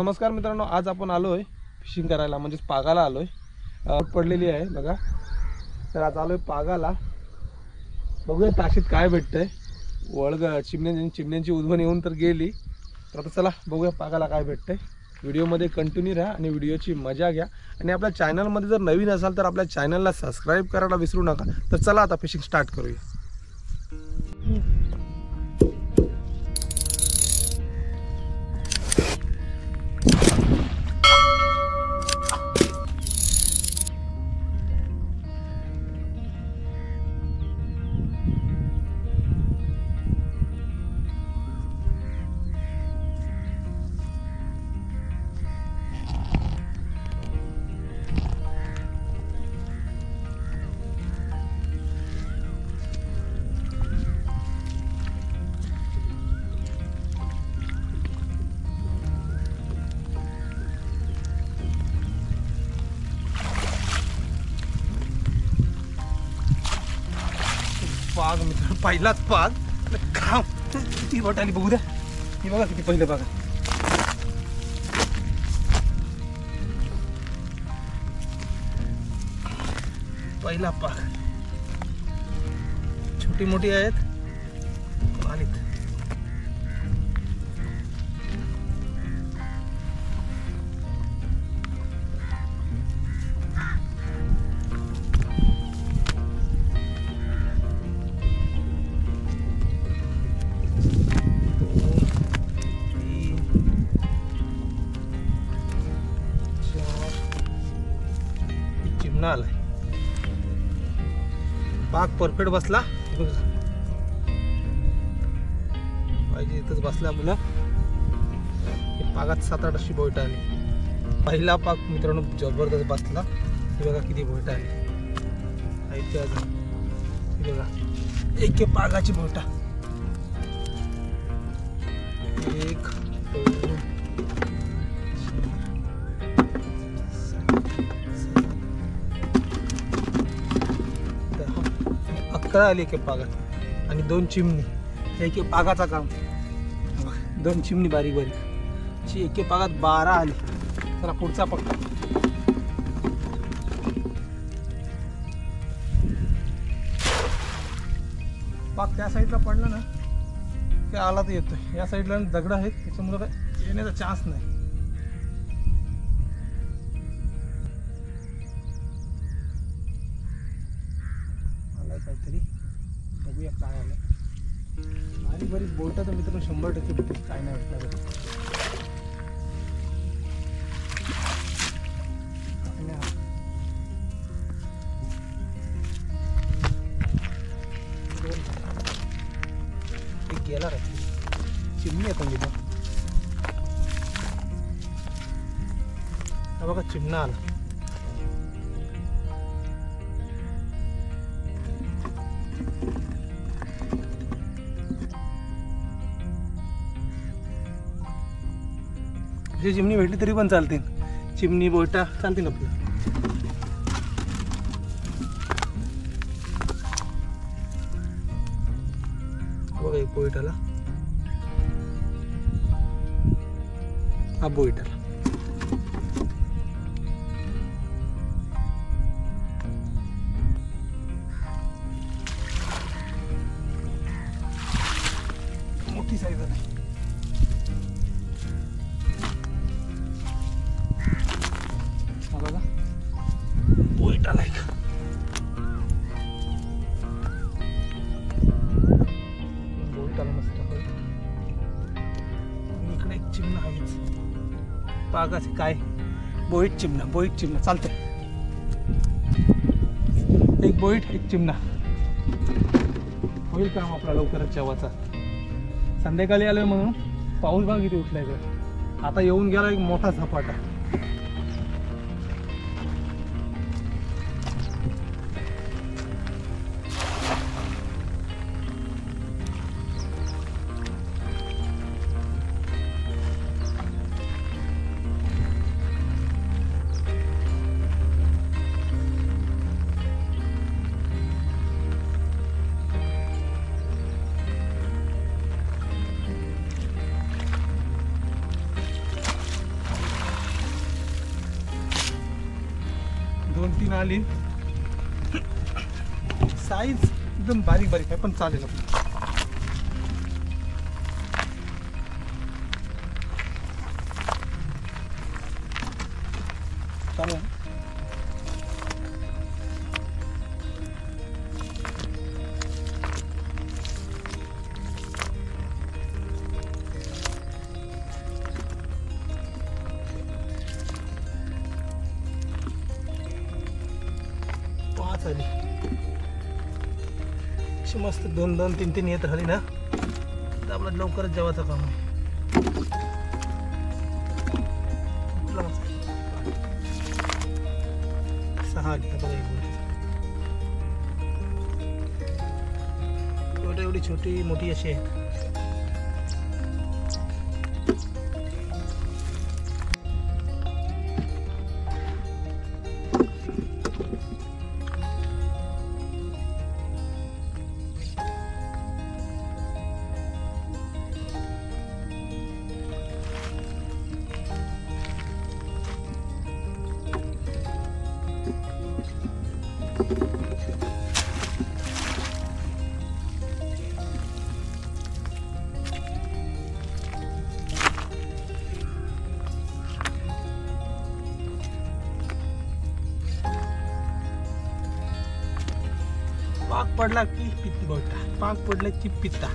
नमस्कार मित्रांनो, आज आपण आलोय फिशिंग करायला, म्हणजे पागाला आलोय. पडलेली आहे बघा. तर आज आलोय पागाला. बघूया ताशीत काय भेटतंय. वळग चिमण्यांची उद्भवण येऊन तर गेली. तर आता चला बघूया पागाला काय भेटतंय. व्हिडिओमध्ये कंटिन्यू राहा आणि व्हिडिओची मजा घ्या. आणि आपल्या चॅनलमध्ये जर नवीन असाल तर आपल्या चॅनलला सबस्क्राईब करायला विसरू नका. तर चला आता फिशिंग स्टार्ट करूया. पाग मित्र, पहिलाच पाग. काम किती बोट आली बघू द्या. ही बघा किती पहिले बघा. पहिला पाग. छोटी मोठी आहेत आलीत. चिमणा आलाय. पाग परफेक्ट बसला पाहिजे इथंच बसला मुलं. पागात 7-8 अशी बोट आली. पहिला पाग मित्रांनो जबरदस्त बसला. हे बघा किती बोट आली. हे बघा एक पागाची बोटा. 1 2 11 आली एके पागात. आणि 2 चिमणी. एके पागाचा काम. 2 चिमणी बारीक बारीक. एके पागात 12 आली. चला पुढचा पक्का. पाग त्या साईडला पडला ना की आला तर येतोय. या साईडला दगड आहेत त्याच्यामुळे काय येण्याचा चान्स नाही. आलाय काहीतरी, बघूया काय आलं. आणि बरीच बोट तर मित्रांनो 100% भेटेल. काय नाही वाटलं गेला रे. चिमणी येतो मी. बघा चिमणा आला. चिमणी भेटली तरी पण चालतील. चिमणी बोटा चालतील आपलं. बघा एक बोईट आला. हा बोईट आला. मोठी साईज आहे. बघा बोईट आला एक. बोईट आला मस्त. इकडे एक चिमणा आहेच. पागाचे काय बोईट चिमणा चालतंय. एक बोईट एक चिमणा होईल काम आपला लवकरच जेवाचा. संध्याकाळी आलोय म्हणून पाऊस बघा किती उठलाय. आता येऊन गेला एक मोठा झपाटा. 2-3 आली. साईज एकदम बारीक बारीक आहे पण चालेल आपलं. चालेल. पाच आली अशी मस्त 2-2-3-3 येत राहिली ना तर आपलं लवकरच जेवायचं काम आहे. सहा आली बघा एवढी छोटी मोठी अशी आहे. पाक पडला की पित्त बोटा, पाक पडला की पित्ता.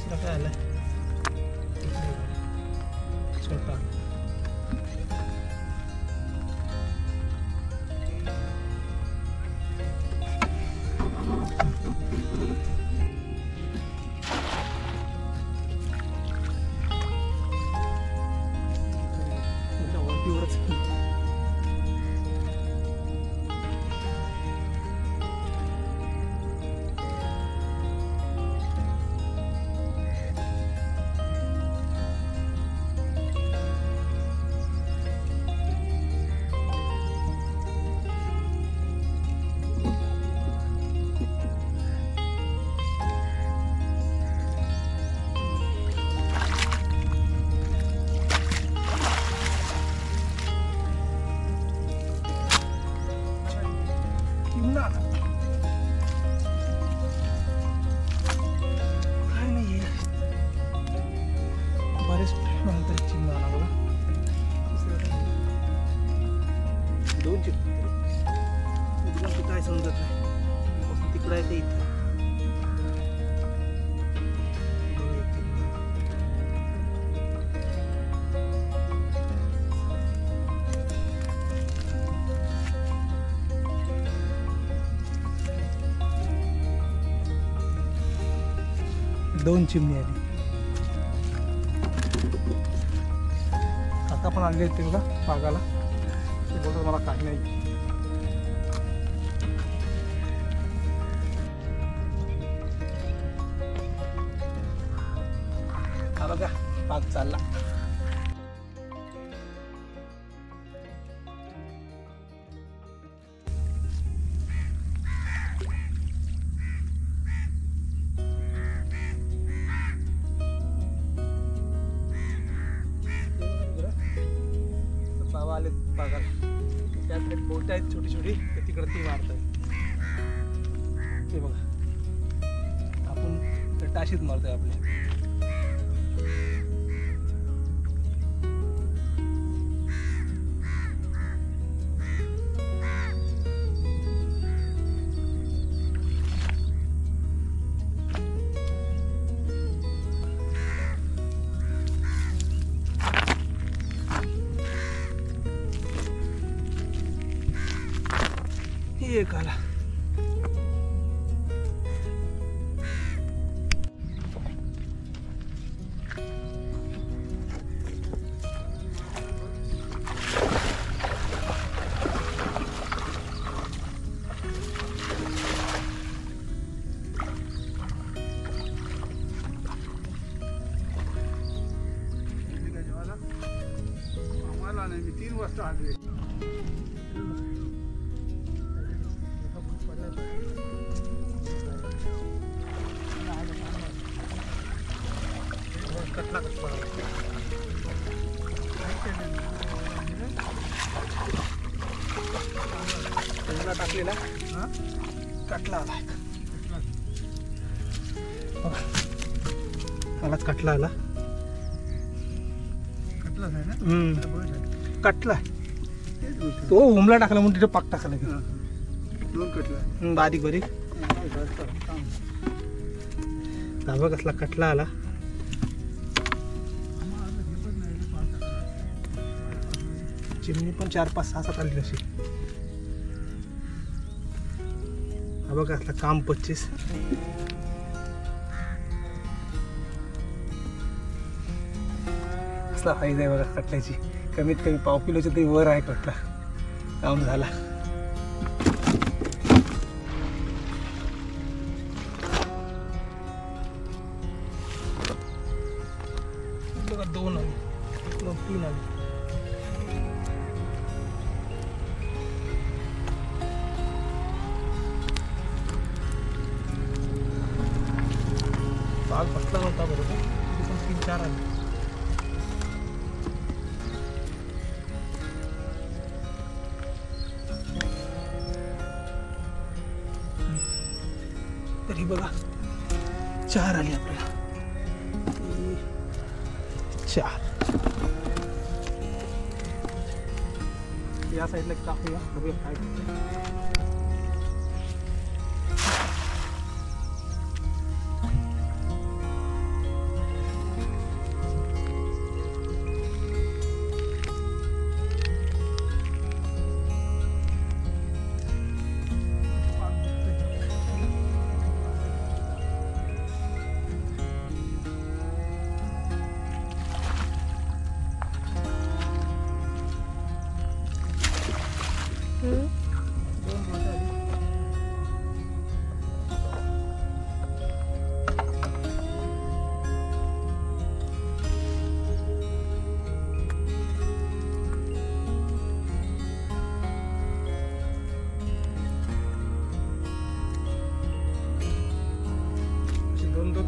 काय आलं छोटा. दोन चिपते काय समजत नाही तिकडं आहे ते इथं. दोन चिमणी आली. आता पण आले ते बघा पागाला. ते बोलतात मला काही नाही. हा बघा पाग चालला. आले पागाला. त्यात बोट आहेत छोटी छोटी तिकडे ती मारत आहे. ते बघा आपण टाशीत मारतोय आपल्या. एक आला. आम्हाला नाही मी 3 वाजता आलोय. पागाला टाकलेला कटला आला मला कटला आला कटला तो हुमला टाकला म्हणून तिथे पाक टाकला दोन कटला बारीक बारीक धाबा कसला कटला आला चिमणी पण 4 5 6 7 आली अशी हा बघा असला काम 25 असला फायदा आहे बघा कटल्याची कमीत कमी पाव किलोच्या तरी वर आहे कटला काम झाला बघा 2 आले 3 आले पाग पटला नव्हता बरोबर पण 3-4 आले तरी बघा 4 आली आपल्याला 4 या साईडला टाकूया बघूया काय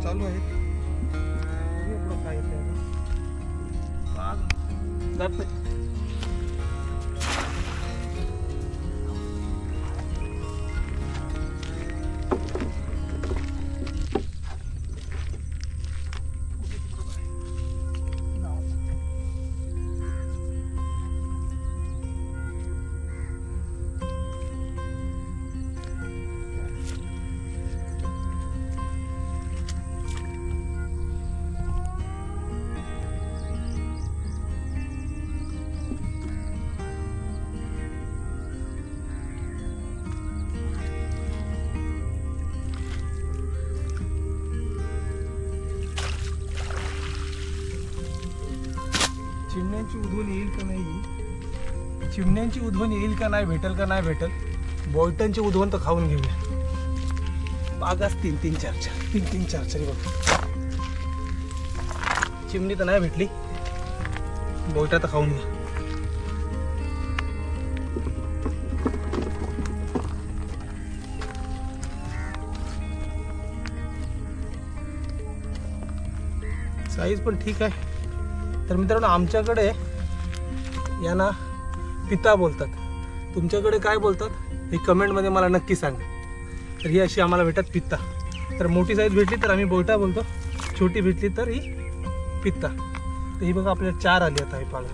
चालू आहे काय जात नाही चिमण्यांची उधवण येईल का नाही चिमण्यांची उधवण येईल का नाही भेटेल का नाही भेटेल बोयटांची उधवण तर खाऊन घेऊया पाग असतील 3-4 बघ चिमणी तर नाही भेटली बोयटा तर खाऊन घ्या साईज पण ठीक आहे तर मित्रांनो आमच्याकडे यांना पिता बोलतात तुमच्याकडे काय बोलतात हे कमेंटमध्ये मला नक्की सांगा तर ही अशी आम्हाला भेटतात पित्ता तर मोठी साईज भेटली तर आम्ही बोयटा बोलतो छोटी भेटली तर ही पित्ता तर ही बघा आपल्याला 4 आली आता ही पाला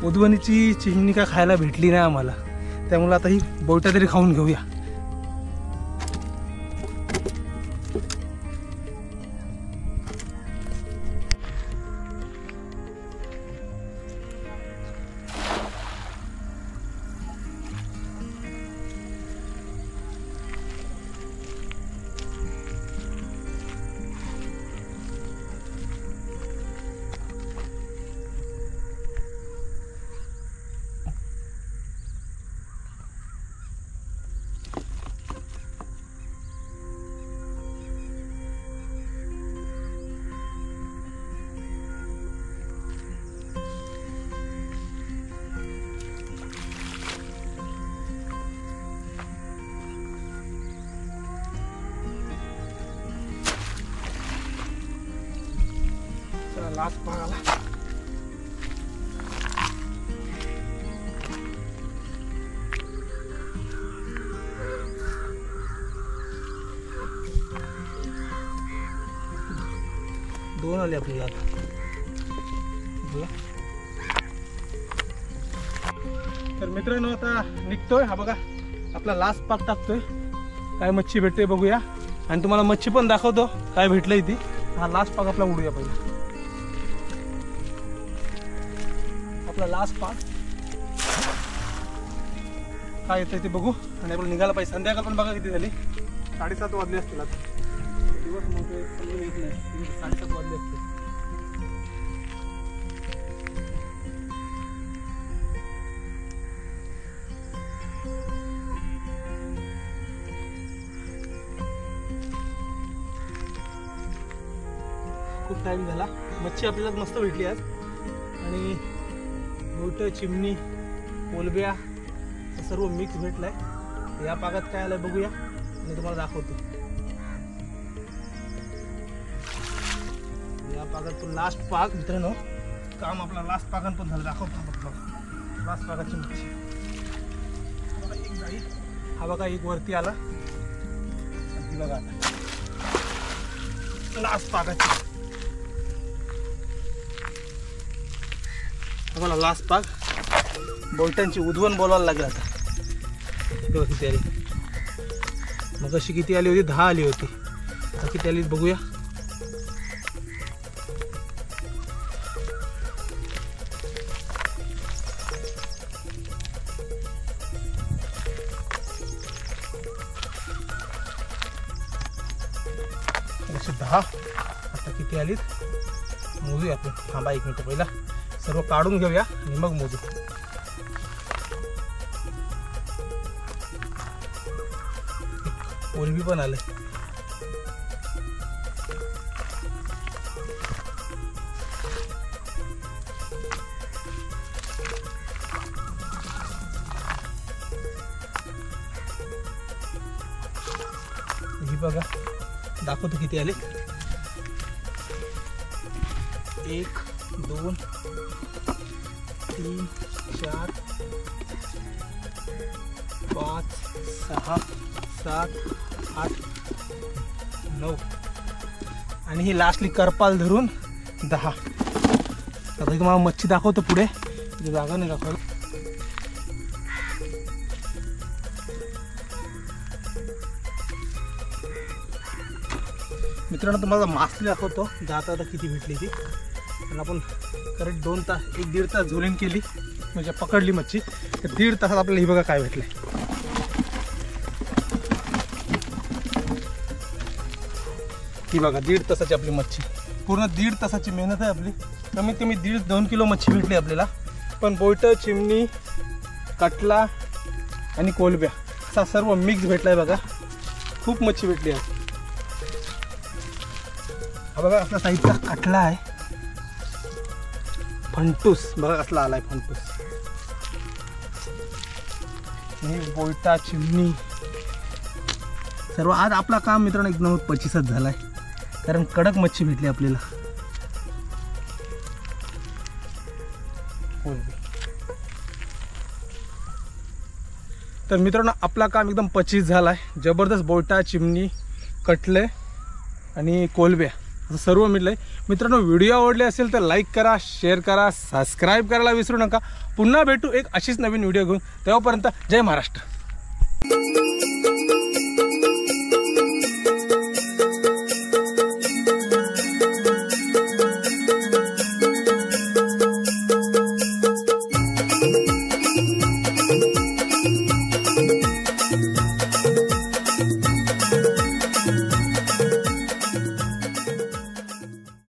उधवणीची चिमणी का खायला भेटली नाही आम्हाला त्यामुळे आता ही बोयटा तरी खाऊन घेऊया लास्ट पागाला 2 आले आपल्याला आता. तर मित्रांनो आता निघतोय. हा बघा आपला लास्ट पाक टाकतोय. काय मच्छी भेटते बघूया आणि तुम्हाला मच्छी पण दाखवतो काय भेटलंय ती. हा लास्ट पाक आपला उडूया पहिला. आपला लास्ट पाक काय येतंय ते बघू आणि आपण निघायला पाहिजे. संध्याकाळ पण बघा किती झाली. 7:30 वाजले असतील आता. दिवस मोठे समजून येत नाही. 7:30 वाजले असतील. खूप टाइम झाला. मच्छी आपल्याला मस्त भेटली आज आणि मोठ चिमणी कोलब्या सर्व मिक्स भेटलाय. या पाकात काय आलंय बघूया आणि तुम्हाला दाखवतो. या पाकात तो लास्ट पाक मित्रांनो. काम आपला लास्ट पाकात पण झालं. दाखवतो लास्ट पाकाची मच्छी. एक जाई. हा बघा एक वरती आला. बघा लास्ट पाकाची. आम्हाला लास्ट पाक बोलटांची उद्वण बोलवायला लागला आता. किती आली मग अशी किती आली होती. 10 आली होती. आता किती आली बघूया. अशी 10. आता किती आलीत मोजूया आपण. थांबा 1 मिनिट पहिला सर्व काढून घेऊया आणि मग मोजू. कोलबी पण आले. ही बघा दाखवतो किती आले. 1 2 3 4 5 6 7 8 9 आणि ही लास्टली करपाल धरून 10. आता तुम्हाला मच्छी दाखवतो पुढे. जागा नाही दाखवलं. मित्रांनो तुम्हाला मासली दाखवतो. जाता आता किती भेटली ती. आणि आपण करेक्ट 2 तास 1-1.5 तास झोलिंग केली म्हणजे पकडली मच्छी. तर 1.5 तासात आपल्याला ही बघा काय भेटले. ही बघा 1.5 तासाची आपली मच्छी. पूर्ण 1.5 तासाची मेहनत आहे आपली. कमीत कमी 1.5-2 किलो मच्छी भेटली आपल्याला. पण बोईट चिमणी कटला आणि कोलब्या असा सर्व मिक्स भेटलाय बघा. खूप मच्छी भेटली आहे. हा बघा आपला साईडचा कटला आहे. फंटूस बघा कसला आलाय फंटूस. ही बोईटा चिमणी सर्व. आज आपला काम मित्रांनो 1 नंबर 25च झालाय. कारण कडक मच्छी भेटली आपल्याला. तर मित्रांनो आपला काम एकदम 25 झालाय. जबरदस्त बोईटा चिमणी कटले आणि कोलब्या असं सर्व मिळलंय. मित्रांनो व्हिडिओ आवडले असेल तर लाईक करा, शेअर करा, सबस्क्राईब करायला विसरू नका. पुन्हा भेटू एक अशीच नवीन व्हिडिओ घेऊन. तेव्हापर्यंत जय महाराष्ट्र.